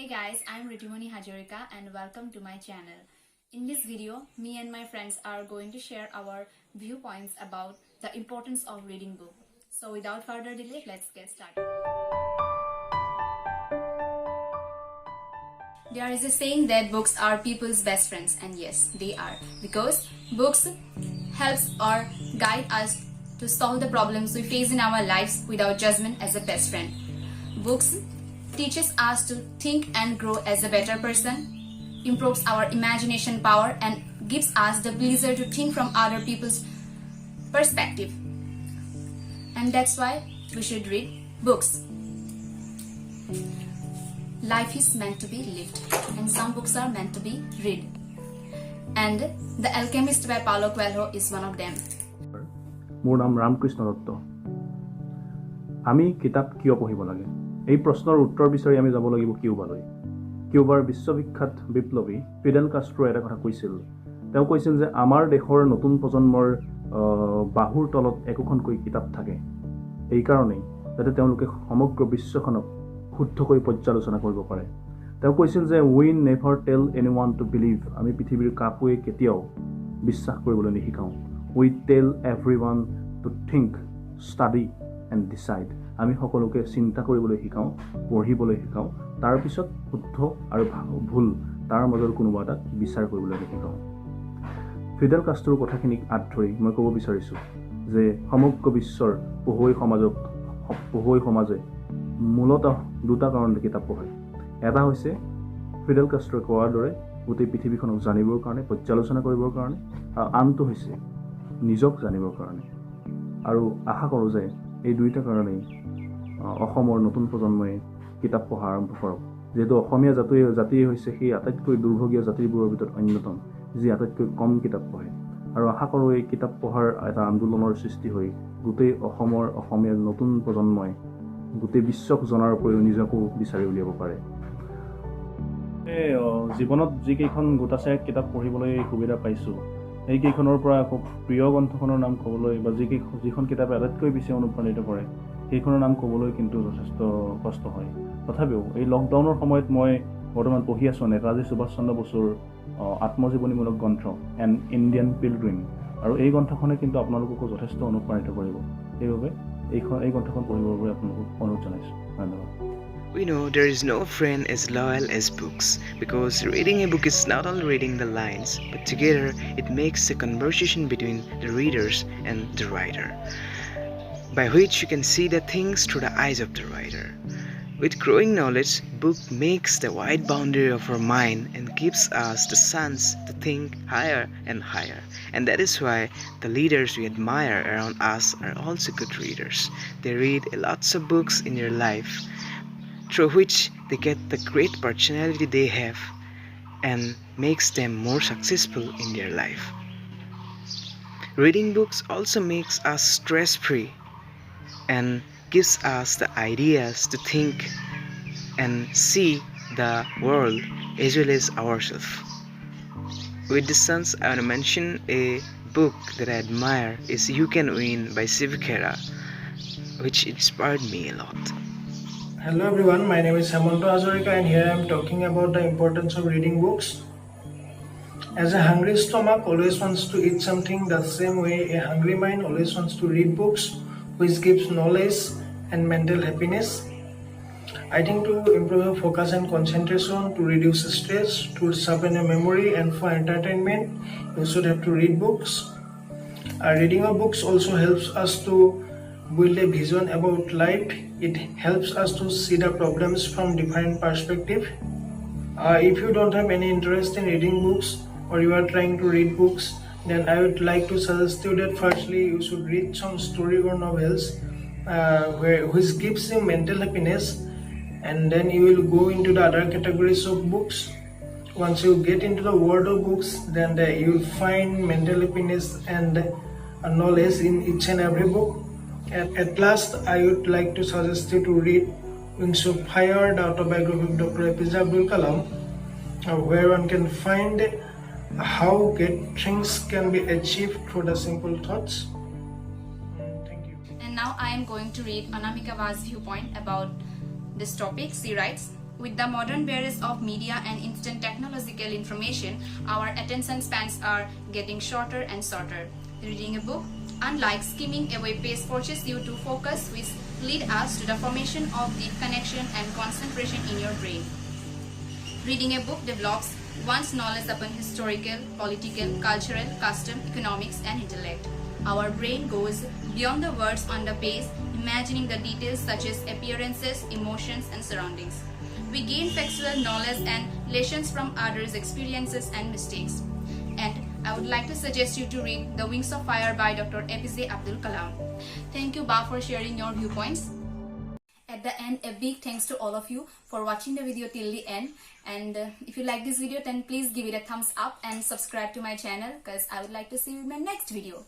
Hey guys, I'm Ritimoni Hajorika and welcome to my channel. In this video, me and my friends are going to share our viewpoints about the importance of reading book. So without further delay, let's get started. There is a saying that books are people's best friends, and yes, they are, because books helps or guide us to solve the problems we face in our lives without judgment as a best friend. Books teaches us to think and grow as a better person, improves our imagination power, and gives us the pleasure to think from other people's perspective. And that's why we should read books. Life is meant to be lived, and some books are meant to be read. And The Alchemist by Paulo Coelho is one of them. মোৰ নাম ৰামকৃষ্ণ দত্ত। আমি কিতাপ কিয় পঢ়িব লাগে? এই প্ৰশ্নৰ উত্তৰ বিচাৰি আমি যাব লাগিব কিউবালৈ। কিউবাৰ বিশ্ববিখ্যাত বিপ্লৱী ফিডেল কাষ্ট্ৰোৱে এটা কথা কৈছিল। তেওঁ কৈছিল যে আমাৰ দেশৰ নতুন প্ৰজন্মৰ বাহুৰ তলত একোখনকৈ কিতাপ থাকে। এইকাৰণেই যাতে তেওঁলোকে সমগ্ৰ বিশ্বখনক শুদ্ধকৈ পৰ্যালোচনা কৰিব পাৰে। তেওঁ কৈছিল যে উই নেভাৰ টেল এনিৱান টু বিলিভ। আমি পৃথিৱীৰ কাকোৱে কেতিয়াও বিশ্বাস কৰিবলৈ নিশিকাওঁ। We tell everyone to think, study and decide. আমি সকলোকে চিন্তা কৰিবলৈ শিকাওঁ, পঢ়িবলৈ শিকাওঁ, তাৰপিছত শুদ্ধ আৰু ভুল তাৰ মাজৰ কোনোবা এটাক বিচাৰ কৰিবলৈ শিকাওঁ। ফিডেল কাষ্ট্ৰোৰ কথাখিনিক আঁত ধৰি মই ক'ব বিচাৰিছোঁ যে সমগ্ৰ বিশ্বৰ পঢ়ুৱৈ সমাজে মূলতঃ দুটা কাৰণতে কিতাপ পঢ়ে। এটা হৈছে ফিডেল কাষ্ট্ৰোৱে কোৱাৰ দৰে গোটেই পৃথিৱীখনক জানিবৰ কাৰণে, পৰ্যালোচনা কৰিবৰ কাৰণে, আৰু আনটো হৈছে নিজক জানিবৰ কাৰণে। আৰু আশা কৰোঁ যে এই দুইটা কাৰণেই অসমৰ নতুন প্ৰজন্মই কিতাপ পঢ়া আৰম্ভ কৰক। যিহেতু অসমীয়া জাতিয়ে হৈছে সেই আটাইতকৈ দুৰ্ভগীয়া জাতিবোৰৰ ভিতৰত অন্যতম, যি আটাইতকৈ কম কিতাপ পঢ়ে। আৰু আশা কৰোঁ এই কিতাপ পঢ়াৰ এটা আন্দোলনৰ সৃষ্টি হৈ গোটেই অসমীয়া নতুন প্ৰজন্মই গোটেই বিশ্বক জনাৰ উপৰিও নিজকো বিচাৰি উলিয়াব পাৰে। জীৱনত যিকেইখন গোটাচাৰিত কিতাপ পঢ়িবলৈ সুবিধা পাইছোঁ, সেইকেইখনৰ পৰা খুব প্ৰিয় গ্ৰন্থখনৰ নাম ক'বলৈ বা যিখন কিতাপে আটাইতকৈ বেছি অনুপ্ৰাণিত কৰে সেইখনৰ নাম ক'বলৈ কিন্তু যথেষ্ট কষ্ট হয়। তথাপিও এই লকডাউনৰ সময়ত মই বৰ্তমান পঢ়ি আছোঁ নেতাজী সুভাষ চন্দ্ৰ বসুৰ আত্মজীৱনীমূলক গ্ৰন্থ এন ইণ্ডিয়ান পিলগ্ৰিম। আৰু এই গ্ৰন্থখনে কিন্তু আপোনালোককো যথেষ্ট অনুপ্ৰাণিত কৰিব। সেইবাবে এই গ্ৰন্থখন পঢ়িবৰ বাবে আপোনালোকক অনুৰোধ জনাইছোঁ। ধন্যবাদ। We know there is no friend as loyal as books, because reading a book is not only reading the lines, but together it makes a conversation between the readers and the writer, by which you can see the things through the eyes of the writer. With growing knowledge, book makes the wide boundary of our mind and gives us the chance to think higher and higher. And that is why the leaders we admire around us are also good readers. They read lots of books in their life, through which they get the great personality they have and makes them more successful in their life. Reading books also makes us stress-free and gives us the ideas to think and see the world as well as ourselves. With this sense, I want to mention a book that I admire is You Can Win by Siva Khera, which inspired me a lot. Hello everyone, my name is Hemanto Hajorika and here I am talking about the importance of reading books. As a hungry stomach always wants to eat something, the same way a hungry mind always wants to read books, which gives knowledge and mental happiness. I think to improve your focus and concentration, to reduce stress, to sharpen your memory, and for entertainment, you should have to read books. Reading of books also helps us to build a vision about life. It helps us to see the problems from different perspectives. If you don't have any interest in reading books, or you are trying to read books, then I would like to suggest you that firstly you should read some story or novels which gives you mental happiness, and then you will go into the other categories of books. Once you get into the world of books, then you will find mental happiness and knowledge in each and every book. At last, I would like to suggest you to read Wings of Fire, the autobiography of Dr. APJ Abdul Kalam, where one can find how great things can be achieved through the simple thoughts. Thank you. And now I am going to read Anamika Va's viewpoint about this topic. She writes, With the modern barriers of media and instant technological information, our attention spans are getting shorter and shorter. Reading a book, unlike skimming away page, forces you to focus, which lead us to the formation of deep connection and concentration in your brain. Reading a book develops one's knowledge upon historical, political, cultural, custom, economics, and intellect. Our brain goes beyond the words on the page, imagining the details such as appearances, emotions, and surroundings. We gain factual knowledge and lessons from others' experiences and mistakes. And I would like to suggest you to read The Wings of Fire by Dr. APJ Abdul Kalam. Thank you, Ba, for sharing your viewpoints. At the end, a big thanks to all of you for watching the video till the end. And if you like this video, then please give it a thumbs up and subscribe to my channel, because I would like to see you in my next video.